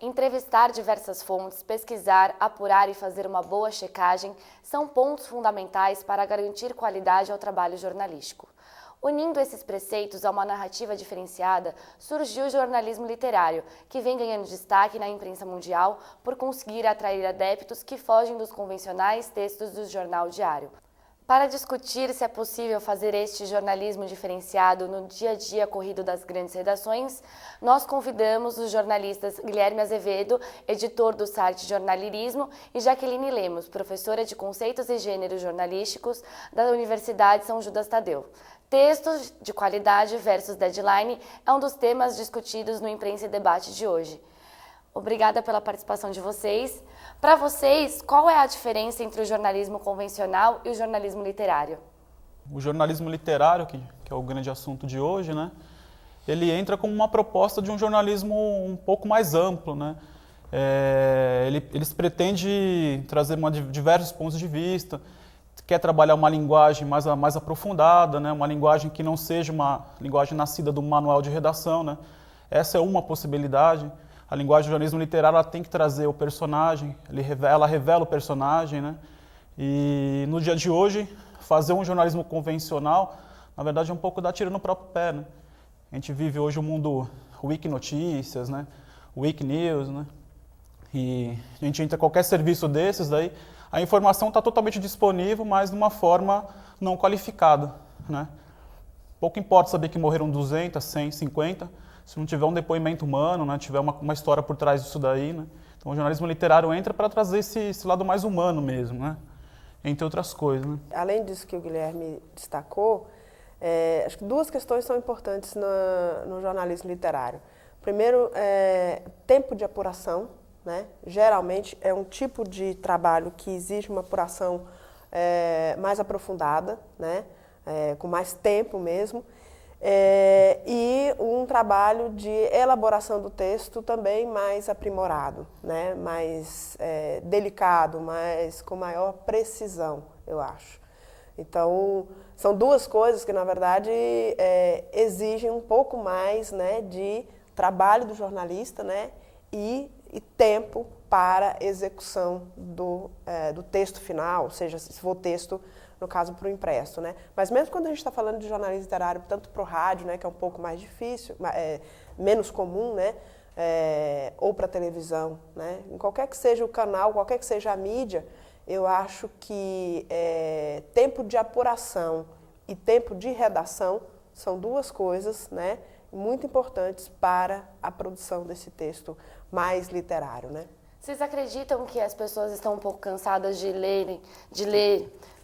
Entrevistar diversas fontes, pesquisar, apurar e fazer uma boa checagem são pontos fundamentais para garantir qualidade ao trabalho jornalístico. Unindo esses preceitos a uma narrativa diferenciada, surgiu o jornalismo literário, que vem ganhando destaque na imprensa mundial por conseguir atrair adeptos que fogem dos convencionais textos do jornal diário. Para discutir se é possível fazer este jornalismo diferenciado no dia a dia corrido das grandes redações, nós convidamos os jornalistas Guilherme Azevedo, editor do site Jornalirismo, e Jaqueline Lemos, professora de Conceitos e Gêneros Jornalísticos da Universidade São Judas Tadeu. Textos de qualidade versus deadline é um dos temas discutidos no Imprensa e Debate de hoje. Obrigada pela participação de vocês. Para vocês, qual é a diferença entre o jornalismo convencional e o jornalismo literário? O jornalismo literário, que é o grande assunto de hoje, né, ele entra como uma proposta de um jornalismo um pouco mais amplo, né? Eles pretendem trazer diversos pontos de vista, quer trabalhar uma linguagem mais aprofundada, né, uma linguagem que não seja uma linguagem nascida do manual de redação, né? Essa é uma possibilidade. A linguagem do jornalismo literário ela tem que trazer o personagem, ela revela o personagem, né? E no dia de hoje, fazer um jornalismo convencional, na verdade, é um pouco dar tiro no próprio pé, né? A gente vive hoje um mundo Wiki Notícias, né? Wiki News, né? E a gente entra em qualquer serviço desses, daí a informação está totalmente disponível, mas de uma forma não qualificada, né? Pouco importa saber que morreram 200, 100, 50, se não tiver um depoimento humano, né, tiver uma história por trás disso daí, né? Então o jornalismo literário entra para trazer esse lado mais humano mesmo, né? Entre outras coisas, né? Além disso que o Guilherme destacou, acho que duas questões são importantes no jornalismo literário. Primeiro, tempo de apuração, né? Geralmente é um tipo de trabalho que exige uma apuração mais aprofundada, né? Com mais tempo mesmo. E um trabalho de elaboração do texto também mais aprimorado, né? Mais delicado, com maior precisão, eu acho. Então, são duas coisas que, na verdade, exigem um pouco mais, né, de trabalho do jornalista, né, e tempo para execução do texto final, ou seja, se for texto, no caso, para o impresso, né? Mas mesmo quando a gente está falando de jornalismo literário, tanto para o rádio, né, que é um pouco mais difícil, menos comum, né, ou para a televisão, né? Em qualquer que seja o canal, qualquer que seja a mídia, eu acho que tempo de apuração e tempo de redação são duas coisas, né, muito importantes para a produção desse texto mais literário, né? Vocês acreditam que as pessoas estão um pouco cansadas de ler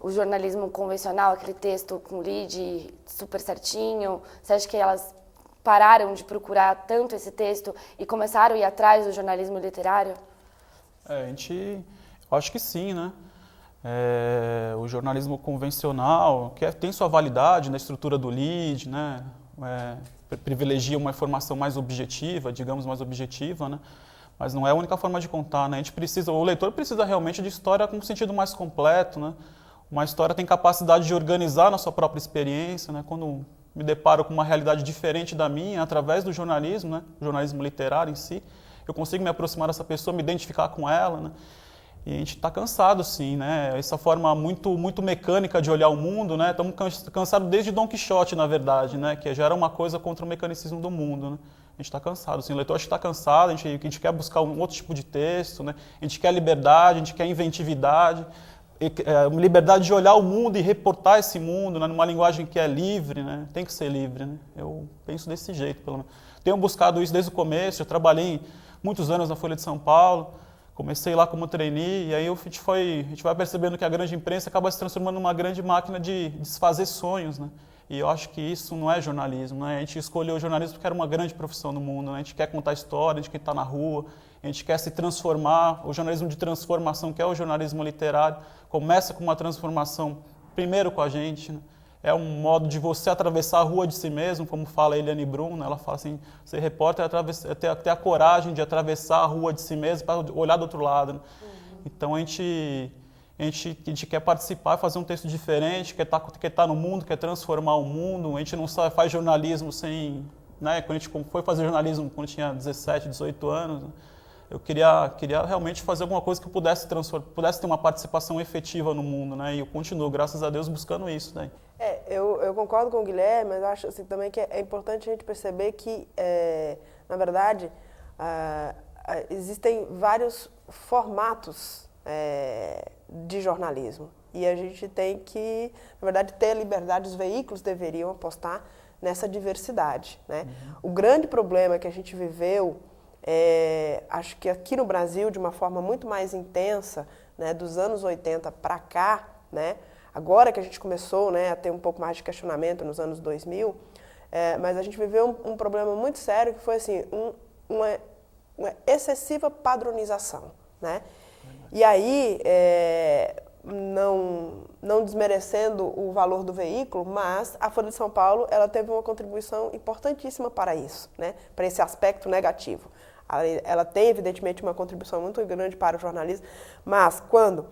o jornalismo convencional, aquele texto com lead super certinho? Você acha que elas pararam de procurar tanto esse texto e começaram a ir atrás do jornalismo literário? Eu acho que sim, né? O jornalismo convencional, tem sua validade na estrutura do lead, né? Privilegia uma informação mais objetiva, digamos mais objetiva, né? Mas não é a única forma de contar, né? O leitor precisa realmente de história com um sentido mais completo, né? Uma história tem capacidade de organizar na sua própria experiência, né? Quando me deparo com uma realidade diferente da minha, através do jornalismo, né? O jornalismo literário em si, eu consigo me aproximar dessa pessoa, me identificar com ela, né? E a gente está cansado, sim, né? Essa forma muito mecânica de olhar o mundo, né? Estamos cansados desde Dom Quixote, na verdade, né? Que já era uma coisa contra o mecanicismo do mundo, né? A gente está cansado, assim, o leitor está cansado, a gente quer buscar um outro tipo de texto, né? A gente quer liberdade, a gente quer inventividade, liberdade de olhar o mundo e reportar esse mundo, né? Numa linguagem que é livre, né? Tem que ser livre, né? Eu penso desse jeito, pelo menos. Tenho buscado isso desde o começo, eu trabalhei muitos anos na Folha de São Paulo, comecei lá como trainee, e aí a gente vai percebendo que a grande imprensa acaba se transformando numa grande máquina de desfazer sonhos, né? E eu acho que isso não é jornalismo, né? A gente escolheu o jornalismo porque era uma grande profissão no mundo, né? A gente quer contar história, a gente quer estar na rua, a gente quer se transformar. O jornalismo de transformação, que é o jornalismo literário, começa com uma transformação primeiro com a gente, né? É um modo de você atravessar a rua de si mesmo, como fala a Eliane Brum, né? Ela fala assim, ser repórter é ter a coragem de atravessar a rua de si mesmo para olhar do outro lado, né? Então a gente quer participar, fazer um texto diferente, quer estar no mundo, quer transformar o mundo. A gente não só faz jornalismo sem, né? Quando a gente foi fazer jornalismo quando tinha 17, 18 anos, eu queria realmente fazer alguma coisa que eu pudesse ter uma participação efetiva no mundo, né? E eu continuo, graças a Deus, buscando isso, né? Eu concordo com o Guilherme, mas acho assim, também que é importante a gente perceber que, na verdade, existem vários formatos de jornalismo. E a gente tem que, na verdade, ter a liberdade, os veículos deveriam apostar nessa diversidade, né? O grande problema que a gente viveu, acho que aqui no Brasil, de uma forma muito mais intensa, né, dos anos 80 para cá, né, agora que a gente começou, né, a ter um pouco mais de questionamento nos anos 2000, mas a gente viveu um problema muito sério que foi assim, uma excessiva padronização, né? E aí, não desmerecendo o valor do veículo, mas a Folha de São Paulo ela teve uma contribuição importantíssima para isso, né? Para esse aspecto negativo. Ela tem, evidentemente, uma contribuição muito grande para o jornalismo, mas quando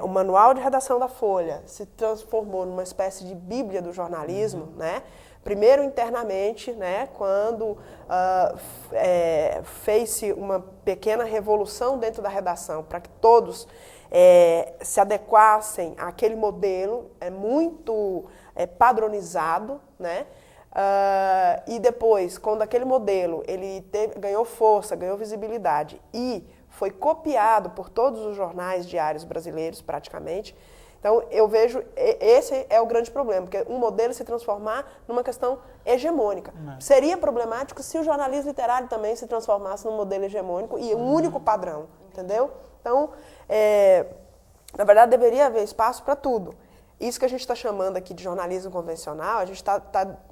o manual de redação da Folha se transformou numa espécie de bíblia do jornalismo, né? Primeiro internamente, né, quando fez-se uma pequena revolução dentro da redação para que todos se adequassem àquele modelo muito padronizado, né? E depois, quando aquele modelo ele ganhou força, ganhou visibilidade e foi copiado por todos os jornais diários brasileiros praticamente, então eu vejo, esse é o grande problema, porque um modelo se transformar numa questão hegemônica. Seria problemático se o jornalismo literário também se transformasse num modelo hegemônico e um único padrão, entendeu? Então, na verdade, deveria haver espaço para tudo. Isso que a gente está chamando aqui de jornalismo convencional, a gente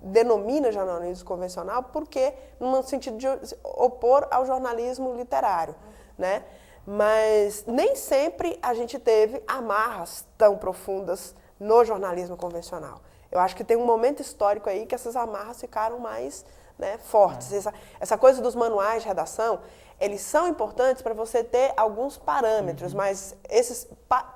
denomina jornalismo convencional porque no sentido de opor ao jornalismo literário, né? Mas nem sempre a gente teve amarras tão profundas no jornalismo convencional. Eu acho que tem um momento histórico aí que essas amarras ficaram mais, né, fortes. Essa coisa dos manuais de redação, eles são importantes para você ter alguns parâmetros, mas esses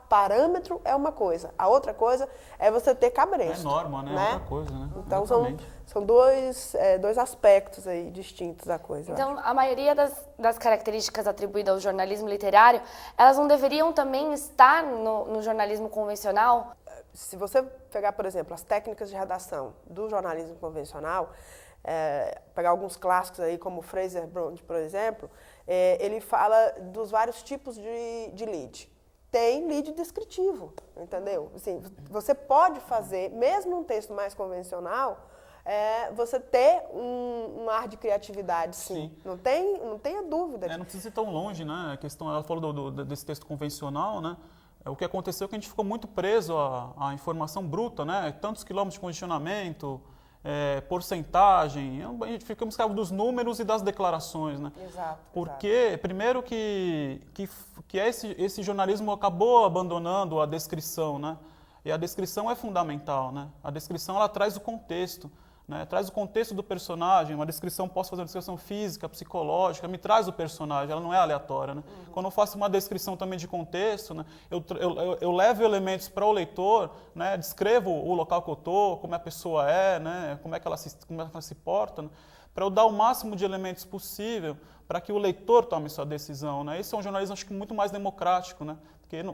parâmetro é uma coisa. A outra coisa é você ter cabresto. É norma, né? Outra coisa, né? Então são dois aspectos aí distintos da coisa. Então, a maioria das características atribuídas ao jornalismo literário, elas não deveriam também estar no jornalismo convencional? Se você pegar, por exemplo, as técnicas de redação do jornalismo convencional, pegar alguns clássicos aí, como Fraser Brown, por exemplo, ele fala dos vários tipos de lead. Tem lead descritivo, entendeu? Assim, você pode fazer, mesmo num texto mais convencional, você ter um ar de criatividade, sim. Não tenha dúvida. Não precisa ir tão longe, né? A questão, ela falou desse texto convencional, né? O que aconteceu é que a gente ficou muito preso à informação bruta, né? Tantos quilômetros de condicionamento, porcentagem, a gente ficamos escravos dos números e das declarações, né? Exato. Porque, primeiro que esse jornalismo acabou abandonando a descrição, né? E a descrição é fundamental, né? A descrição, ela traz o contexto, né? Traz o contexto do personagem, uma descrição, posso fazer uma descrição física, psicológica, me traz o personagem, ela não é aleatória, né? Quando eu faço uma descrição também de contexto, né? Eu levo elementos para o leitor, né? Descrevo o local que eu estou, como a pessoa é, né? Como é que ela se porta, né? Para eu dar o máximo de elementos possível para que o leitor tome sua decisão, né? Esse é um jornalismo, acho que, muito mais democrático, né?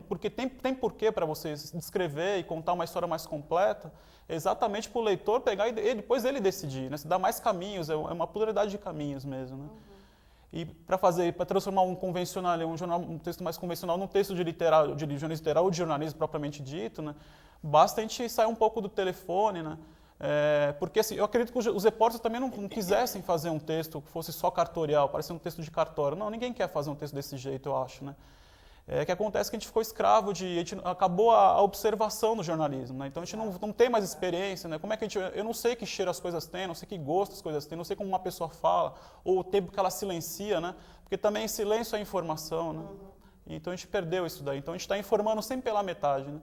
Porque tem porquê para você descrever e contar uma história mais completa, exatamente para o leitor pegar e depois ele decidir, né? Se dá mais caminhos, é uma pluralidade de caminhos mesmo, né? E para transformar um texto mais convencional num texto de jornalismo literário ou de jornalismo propriamente dito, né? Basta a gente sair um pouco do telefone, né? Porque assim, eu acredito que os repórteres também não quisessem fazer um texto que fosse só cartorial, parecia um texto de cartório. Não, ninguém quer fazer um texto desse jeito, eu acho, né? Que acontece que a gente ficou escravo acabou a observação no jornalismo, né? Então a gente não tem mais experiência, né? Como é que eu não sei que cheiro as coisas têm, não sei que gosto as coisas têm, não sei como uma pessoa fala, ou o tempo que ela silencia, né? Porque também silêncio é informação, né? Então a gente perdeu isso daí. Então a gente está informando sempre pela metade, né?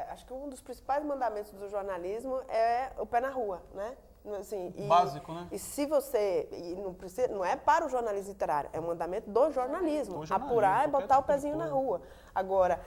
Acho que um dos principais mandamentos do jornalismo é o pé na rua, né? Assim, básico, né? E se você... não é para o jornalismo literário, é um mandamento do jornalismo. Apurar e botar o pezinho na rua. Agora,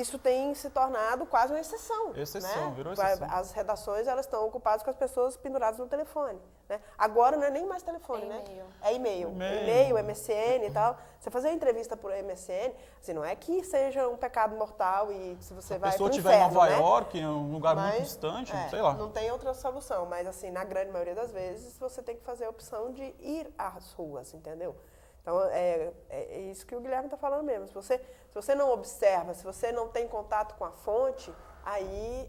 isso tem se tornado quase uma exceção. Exceção, né? virou exceção. As redações, elas estão ocupadas com as pessoas penduradas no telefone. Né? Agora não é nem mais telefone, né? É e-mail. E-mail, MSN e tal. Você fazer uma entrevista por MSN, assim, não é que seja um pecado mortal e se você vai pro inferno, Se a pessoa estiver em Nova né? York, em um lugar muito distante, sei lá. Não tem outra solução, mas assim, na grande maioria das vezes, você tem que fazer a opção de ir às ruas, entendeu? Então, é isso que o Guilherme está falando mesmo. Se você não observa, se você não tem contato com a fonte, aí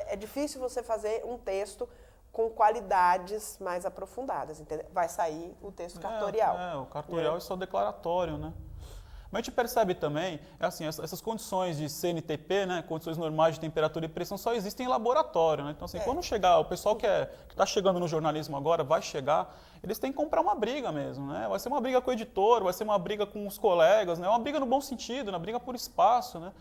é difícil você fazer um texto com qualidades mais aprofundadas, entendeu? Vai sair o texto cartorial. O cartorial é só declaratório, né? Mas a gente percebe também, assim, essas condições de CNTP, né, condições normais de temperatura e pressão, só existem em laboratório, né? Então, assim, quando chegar, o pessoal que está chegando no jornalismo agora, vai chegar, eles têm que comprar uma briga mesmo, né? Vai ser uma briga com o editor, vai ser uma briga com os colegas, né? Uma briga no bom sentido, uma briga por espaço, né?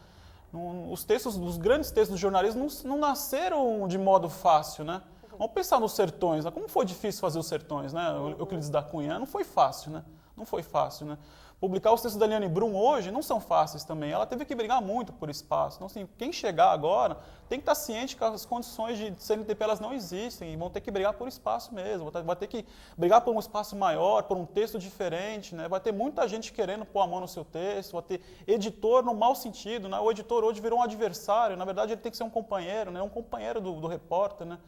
Os grandes textos do jornalismo não nasceram de modo fácil, né? Vamos pensar nos sertões, né? Como foi difícil fazer os sertões, né? O Euclides da Cunha, não foi fácil, né? Não foi fácil, né? Publicar os textos da Eliane Brum hoje não são fáceis também. Ela teve que brigar muito por espaço. Então, assim, quem chegar agora tem que estar ciente que as condições de CNTP elas não existem e vão ter que brigar por espaço mesmo. Vai ter que brigar por um espaço maior, por um texto diferente, né? Vai ter muita gente querendo pôr a mão no seu texto, vai ter editor no mau sentido, né? O editor hoje virou um adversário. Na verdade, ele tem que ser um companheiro, né? Um companheiro do repórter, né?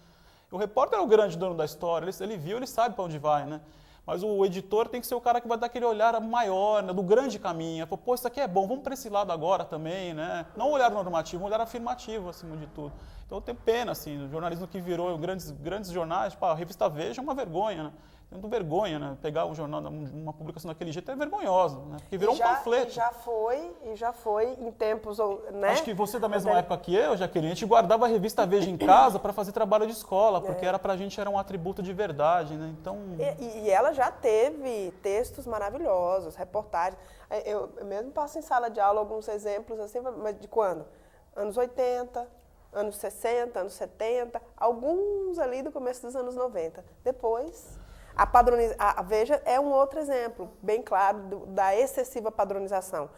O repórter é o grande dono da história. Ele viu, ele sabe para onde vai, né? Mas o editor tem que ser o cara que vai dar aquele olhar maior, né, do grande caminho. Pô, isso aqui é bom, vamos para esse lado agora também, né? Não um olhar normativo, um olhar afirmativo, acima de tudo. Então eu tenho pena, assim, o jornalismo que virou grandes jornais, tipo, a revista Veja é uma vergonha, né? Tem uma vergonha, né? Pegar um jornal, uma publicação daquele jeito é vergonhoso, né? Porque virou um panfleto. E já foi em tempos, né? Acho que você da mesma época que eu, Jaqueline, a gente guardava a revista Veja em casa para fazer trabalho de escola, porque pra gente era um atributo de verdade, né? Então... E ela já teve textos maravilhosos, reportagens. Eu mesmo passo em sala de aula alguns exemplos, assim, mas de quando? Anos 80, anos 60, anos 70, alguns ali do começo dos anos 90. Depois... A Veja é um outro exemplo, bem claro, da excessiva padronização.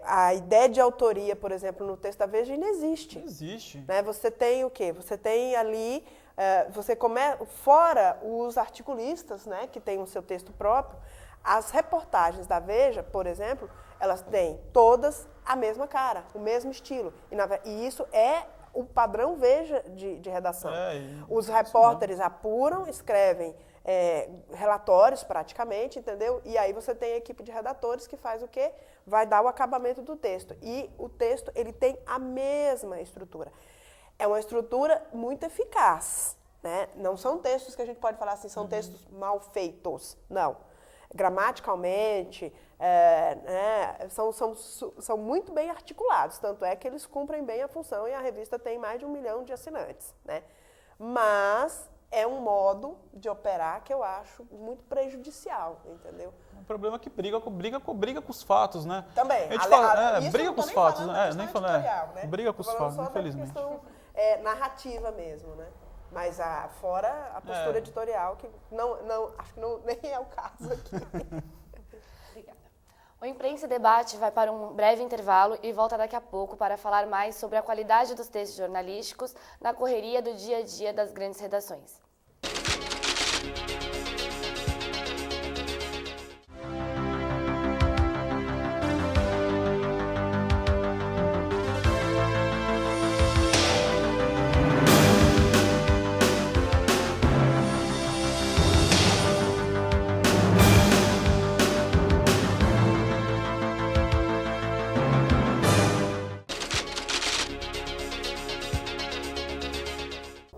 A ideia de autoria, por exemplo, no texto da Veja não existe. Não existe. Né? Você tem o quê? Você tem ali, fora os articulistas, né, que têm o seu texto próprio, as reportagens da Veja, por exemplo, elas têm todas a mesma cara, o mesmo estilo. E isso é o padrão Veja de redação. Os repórteres apuram, escrevem relatórios praticamente, entendeu? E aí você tem a equipe de redatores que faz o quê? Vai dar o acabamento do texto. E o texto, ele tem a mesma estrutura. É uma estrutura muito eficaz, né? Não são textos que a gente pode falar assim, são textos mal feitos, não. Gramaticalmente, são muito bem articulados, tanto é que eles cumprem bem a função e a revista tem mais de 1 milhão de assinantes, né? Mas é um modo de operar que eu acho muito prejudicial, entendeu? O problema é que briga com os fatos, né? Também. A gente fala, briga com os fatos, né? Nem falando, né? briga com os fatos, só infelizmente. Questão, narrativa mesmo, né? Mas fora a postura editorial, que acho que nem é o caso aqui. Obrigada. O Imprensa e Debate vai para um breve intervalo e volta daqui a pouco para falar mais sobre a qualidade dos textos jornalísticos na correria do dia a dia das grandes redações.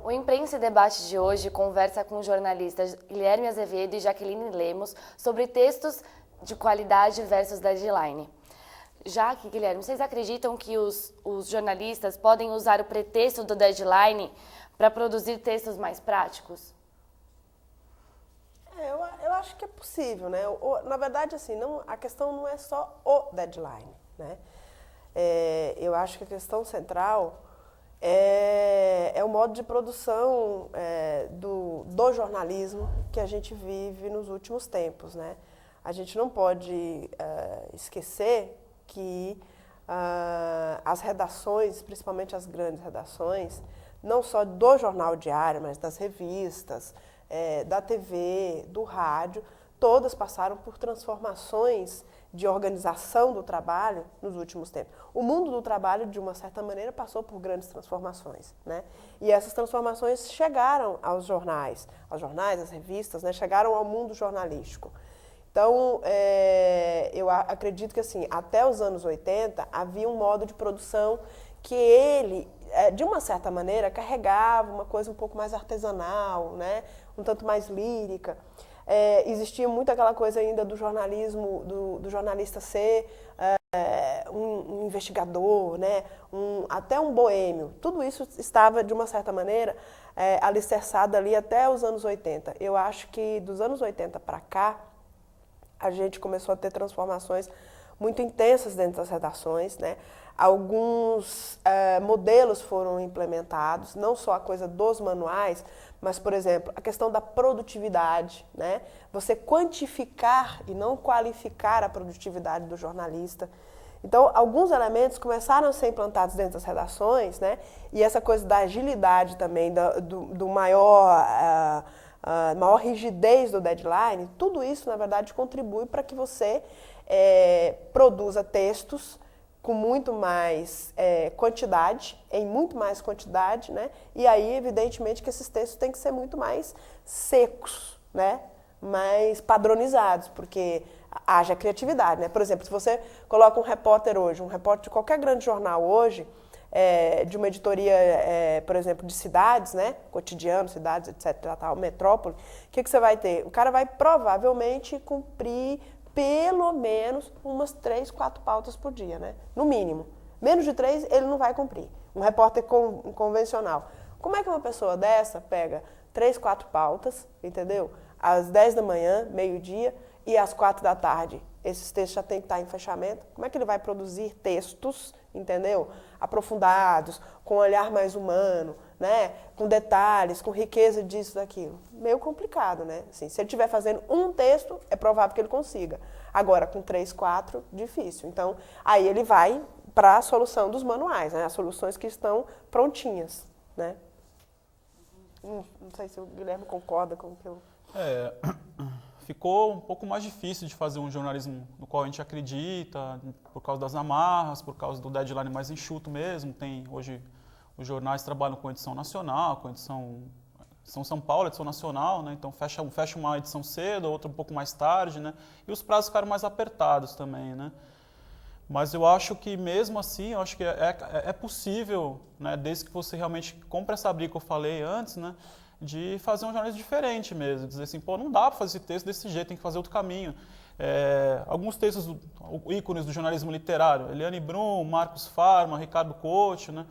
O Imprensa e Debate de hoje conversa com os jornalistas Guilherme Azevedo e Jaqueline Lemos sobre textos de qualidade versus deadline. Jaque, Guilherme, vocês acreditam que os jornalistas podem usar o pretexto do deadline para produzir textos mais práticos? Eu acho que é possível, né? Na verdade, assim, a questão não é só o deadline, né? Eu acho que a questão central é o modo de produção do jornalismo que a gente vive nos últimos tempos, né? A gente não pode esquecer que as redações, principalmente as grandes redações, não só do jornal diário, mas das revistas, da TV, do rádio, todas passaram por transformações de organização do trabalho nos últimos tempos. O mundo do trabalho, de uma certa maneira, passou por grandes transformações, né? E essas transformações chegaram aos jornais, às revistas, né? Chegaram ao mundo jornalístico. Então, eu acredito que, assim, até os anos 80, havia um modo de produção que ele, de uma certa maneira, carregava uma coisa um pouco mais artesanal, né? Um tanto mais lírica. Existia muito aquela coisa ainda do jornalismo, do jornalista ser um investigador, né? Até um boêmio. Tudo isso estava, de uma certa maneira, alicerçado ali até os anos 80. Eu acho que dos anos 80 para cá, a gente começou a ter transformações muito intensas dentro das redações, né? Alguns modelos foram implementados, não só a coisa dos manuais, mas, por exemplo, a questão da produtividade, né? Você quantificar e não qualificar a produtividade do jornalista. Então, alguns elementos começaram a ser implantados dentro das redações, né? E essa coisa da agilidade também, do maior rigidez do deadline, tudo isso, na verdade, contribui para que você produza textos com muito mais quantidade, em muito mais quantidade, né? E aí, evidentemente, que esses textos têm que ser muito mais secos, né? Mais padronizados, porque haja criatividade, né? Por exemplo, se você coloca um repórter hoje, um repórter de qualquer grande jornal hoje, de uma editoria, por exemplo, de cidades, né? Cotidiano, cidades, etc., tal, metrópole, o que você vai ter? O cara vai provavelmente cumprir pelo menos umas 3, 4 pautas por dia, né? No mínimo. Menos de 3, ele não vai cumprir. Um repórter convencional. Como é que uma pessoa dessa pega 3, 4 pautas, entendeu? Às 10 da manhã, meio-dia, e às 4 da tarde, esses textos já têm que estar em fechamento. Como é que ele vai produzir textos, entendeu? Aprofundados, com um olhar mais humano, né? Com detalhes, com riqueza disso, daquilo. Meio complicado, né? Assim, se ele estiver fazendo um texto, é provável que ele consiga. Agora, com 3, 4, difícil. Então, aí ele vai para a solução dos manuais, né? As soluções que estão prontinhas, né? Não sei se o Guilherme concorda com o que eu... Ficou um pouco mais difícil de fazer um jornalismo no qual a gente acredita, por causa das amarras, por causa do deadline mais enxuto mesmo. Hoje os jornais trabalham com edição nacional, com edição São Paulo, edição nacional, né? Então fecha uma edição cedo, outra um pouco mais tarde, né? E os prazos ficaram mais apertados também, né? Mas eu acho que mesmo assim, eu acho que é possível, né? Desde que você realmente compre essa briga que eu falei antes, né? De fazer um jornalismo diferente mesmo, dizer assim, pô, não dá para fazer esse texto desse jeito, tem que fazer outro caminho. Alguns textos, ícones do jornalismo literário, Eliane Brum, Marcos Farma, Ricardo Couto, né?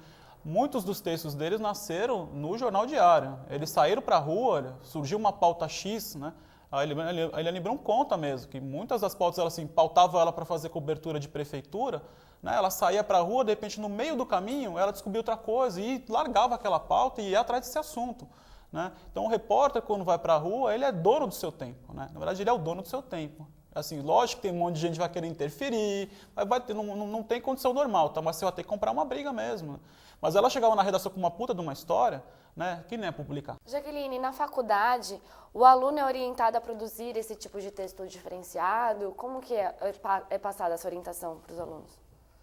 Muitos dos textos deles nasceram no jornal diário. Eles saíram para a rua, surgiu uma pauta X, né? A Eliane Brum conta mesmo que muitas das pautas, ela assim, pautava ela para fazer cobertura de prefeitura, né? Ela saía para a rua, de repente, no meio do caminho, ela descobriu outra coisa e largava aquela pauta e ia atrás desse assunto. Né? Então, o repórter, quando vai para a rua, ele é dono do seu tempo. Né? Na verdade, ele é o dono do seu tempo. Assim, lógico que tem um monte de gente que vai querer interferir, não tem condição normal, tá? Mas você vai ter que comprar uma briga mesmo. Né? Mas ela chegava na redação com uma puta de uma história, né? Que nem é publicar. Jaqueline, na faculdade, o aluno é orientado a produzir esse tipo de texto diferenciado? Como que é passada essa orientação para os alunos?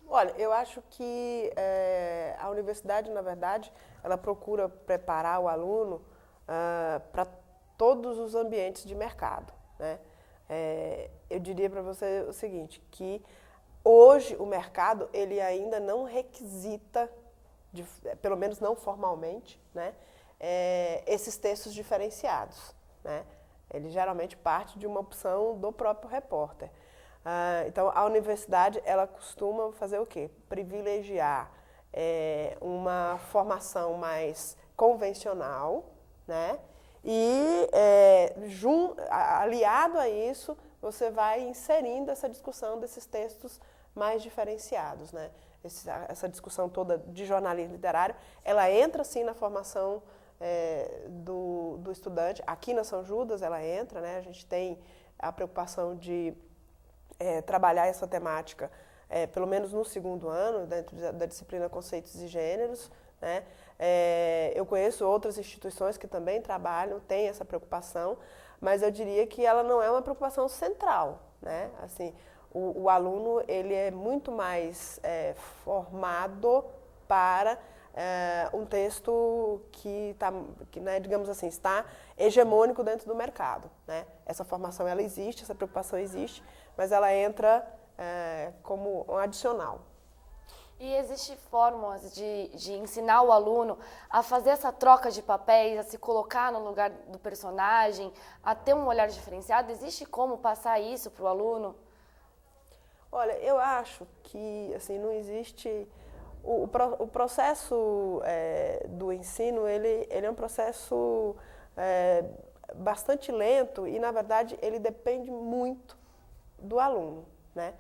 Olha, eu acho que a universidade, na verdade, ela procura preparar o aluno para todos os ambientes de mercado, né? Eu diria para você o seguinte, que hoje o mercado ele ainda não requisita, pelo menos não formalmente, né, esses textos diferenciados, né? Ele geralmente parte de uma opção do próprio repórter. Então, a universidade ela costuma fazer o quê? Privilegiar uma formação mais convencional, né? E, aliado a isso, você vai inserindo essa discussão desses textos mais diferenciados, né? Essa discussão toda de jornalismo literário, ela entra, sim, na formação do estudante. Aqui na São Judas ela entra, né? A gente tem a preocupação de trabalhar essa temática pelo menos no segundo ano, dentro da disciplina Conceitos e Gêneros, né? Eu conheço outras instituições que também trabalham, têm essa preocupação, mas eu diria que ela não é uma preocupação central, né? Assim, o aluno ele é muito mais formado para um texto que, né, digamos assim, está hegemônico dentro do mercado, né? Essa formação ela existe, essa preocupação existe, mas ela entra como um adicional. E existem formas de ensinar o aluno a fazer essa troca de papéis, a se colocar no lugar do personagem, a ter um olhar diferenciado? Existe como passar isso para o aluno? Olha, eu acho que assim, não existe... O processo do ensino, ele é um processo bastante lento e, na verdade, ele depende muito do aluno, né?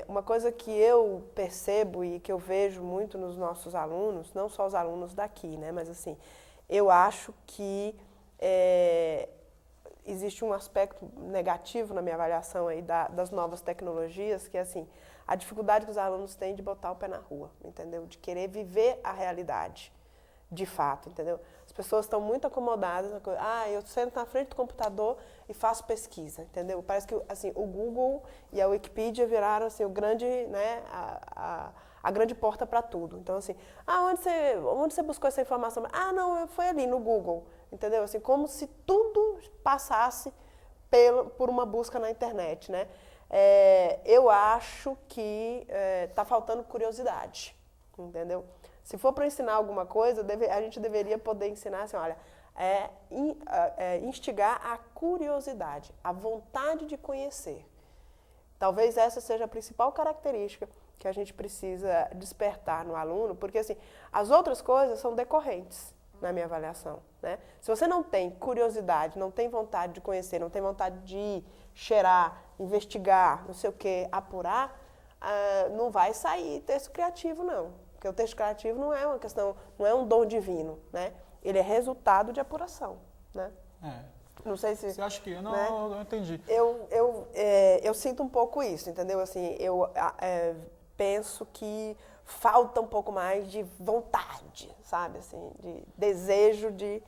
Uma coisa que eu percebo e que eu vejo muito nos nossos alunos, não só os alunos daqui, né, mas assim, eu acho que existe um aspecto negativo na minha avaliação aí das novas tecnologias, que é assim, a dificuldade que os alunos têm de botar o pé na rua, entendeu? De querer viver a realidade, de fato, entendeu? As pessoas estão muito acomodadas na coisa, eu sento na frente do computador e faço pesquisa, entendeu? Parece que assim, o Google e a Wikipedia viraram assim, o grande, né, a grande porta para tudo. Então, assim, onde você buscou essa informação? Não, foi ali no Google, entendeu? Assim, como se tudo passasse por uma busca na internet, né? Eu acho que está faltando curiosidade, entendeu? Se for para ensinar alguma coisa, a gente deveria poder ensinar assim, olha, instigar a curiosidade, a vontade de conhecer. Talvez essa seja a principal característica que a gente precisa despertar no aluno, porque assim, as outras coisas são decorrentes na minha avaliação, né? Se você não tem curiosidade, não tem vontade de conhecer, não tem vontade de ir, cheirar, investigar, não sei o que, apurar, não vai sair texto criativo, não. Porque o texto criativo não é uma questão, não é um dom divino, né? Ele é resultado de apuração, né? Não sei se... Você acha que... Não, né? eu entendi. Eu sinto um pouco isso, entendeu? Assim, eu penso que falta um pouco mais de vontade, sabe? Assim, de desejo de...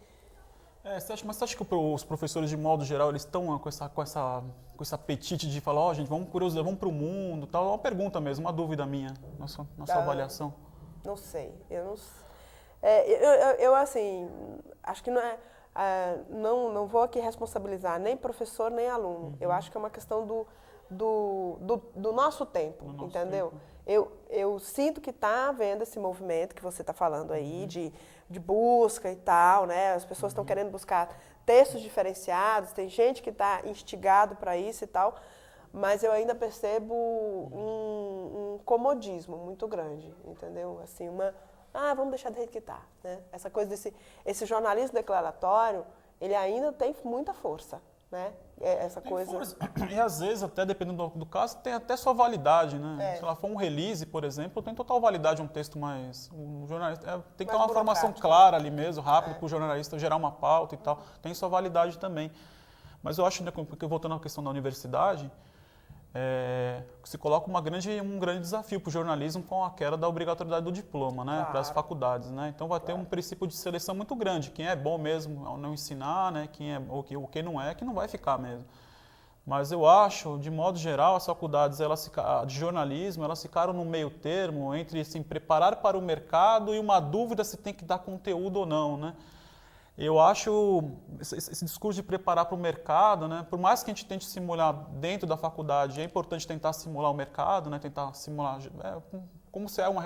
Mas você acha que os professores, de modo geral, eles estão com esse apetite de falar, gente, vamos para o mundo, tal? É uma pergunta mesmo, uma dúvida minha, na sua avaliação. Não sei, eu assim, acho que não é... não vou aqui responsabilizar nem professor nem aluno. Uhum. Eu acho que é uma questão do nosso tempo, entendeu? Eu sinto que está havendo esse movimento que você está falando aí, de busca e tal, né? As pessoas estão querendo buscar textos diferenciados, tem gente que está instigado para isso e tal, mas eu ainda percebo um comodismo muito grande, entendeu? Assim, vamos deixar do jeito que está, né? Essa coisa esse jornalismo declaratório, ele ainda tem muita força, né? Essa coisa... Força. E às vezes, até dependendo do caso, tem até sua validade, né? Se ela for um release, por exemplo, tem total validade um texto mais... Um jornalista, tem que ter uma formação clara ali mesmo, rápido, para o jornalista gerar uma pauta e tal. Tem sua validade também. Mas eu acho, né, porque voltando à questão da universidade, se coloca um grande desafio para o jornalismo com a queda da obrigatoriedade do diploma, né, para as faculdades, né? Então vai ter um princípio de seleção muito grande. Quem é bom mesmo ao não ensinar, né, quem não é, que não vai ficar mesmo. Mas eu acho, de modo geral, as faculdades de jornalismo, elas ficaram no meio termo entre assim, preparar para o mercado e uma dúvida se tem que dar conteúdo ou não, né? Eu acho esse discurso de preparar para o mercado, né? Por mais que a gente tente simular dentro da faculdade, é importante tentar simular o mercado, né? Tentar simular como é uma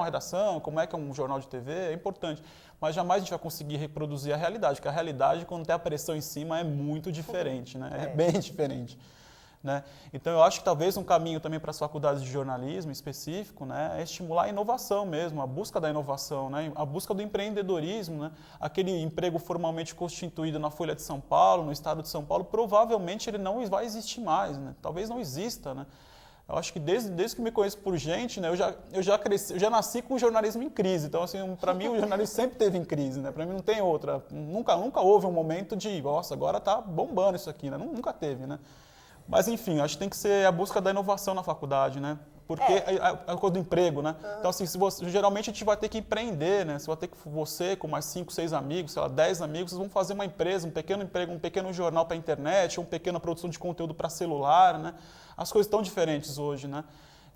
redação, como é que é um jornal de TV, é importante. Mas jamais a gente vai conseguir reproduzir a realidade, porque a realidade, quando tem a pressão em cima, é muito diferente, né? É bem diferente. Né? Então, eu acho que talvez um caminho também para as faculdades de jornalismo específico, né, é estimular a inovação mesmo, a busca da inovação, né, a busca do empreendedorismo. Né? Aquele emprego formalmente constituído na Folha de São Paulo, no estado de São Paulo, provavelmente ele não vai existir mais, né? Talvez não exista. Né? Eu acho que desde que me conheço por gente, né, eu já nasci com o jornalismo em crise. Então, assim, para mim, o jornalismo sempre esteve em crise. Né? Para mim, não tem outra. Nunca houve um momento de, nossa, agora está bombando isso aqui. Né? Nunca teve. Né? Mas, enfim, acho que tem que ser a busca da inovação na faculdade, né? Porque é a coisa do emprego, né? Então, assim, geralmente a gente vai ter que empreender, né? Você com mais 5, 6 amigos, sei lá, 10 amigos, vocês vão fazer uma empresa, um pequeno emprego, um pequeno jornal para a internet, uma pequena produção de conteúdo para celular, né? As coisas estão diferentes hoje, né?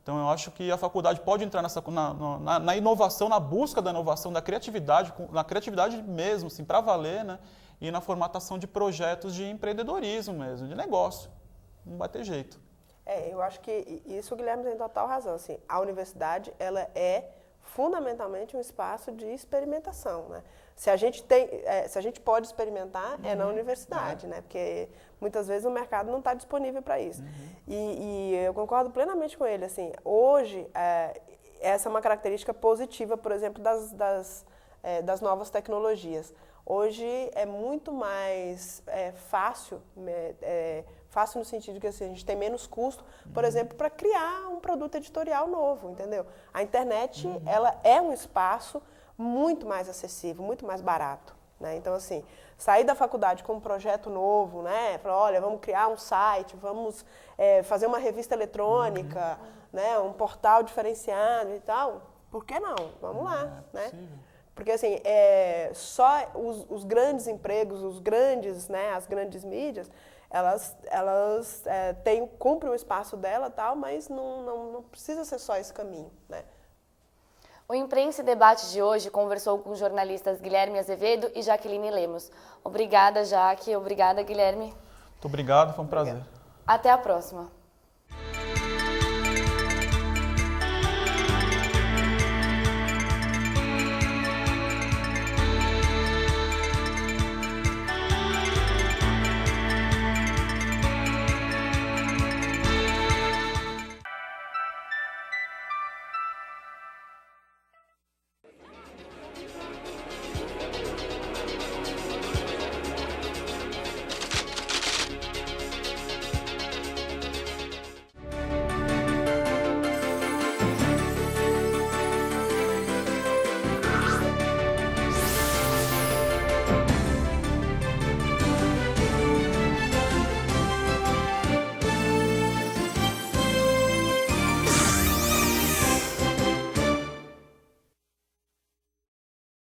Então, eu acho que a faculdade pode entrar na inovação, na busca da inovação, da criatividade, na criatividade mesmo, assim, para valer, né? E na formatação de projetos de empreendedorismo mesmo, de negócio. Não vai ter jeito. Eu acho que isso o Guilherme tem total razão. Assim, a universidade, ela é fundamentalmente um espaço de experimentação, né? Se a gente pode experimentar, é na universidade, né? Porque muitas vezes o mercado não está disponível para isso. E eu concordo plenamente com ele. Assim, hoje, essa é uma característica positiva, por exemplo, das novas tecnologias. Hoje é muito mais fácil, fácil no sentido de que assim, a gente tem menos custo, por exemplo, para criar um produto editorial novo, entendeu? A internet, ela é um espaço muito mais acessível, muito mais barato, né? Então, assim, sair da faculdade com um projeto novo, né? Falar, olha, vamos criar um site, vamos fazer uma revista eletrônica, né? Um portal diferenciado e tal, por que não? Vamos lá, né? Porque, assim, só os grandes empregos, né, as grandes mídias, elas cumprem o espaço dela, tal, mas não precisa ser só esse caminho, né? O Imprensa e Debate de hoje conversou com os jornalistas Guilherme Azevedo e Jaqueline Lemos. Obrigada, Jaque. Obrigada, Guilherme. Muito obrigado, foi um prazer. Até a próxima.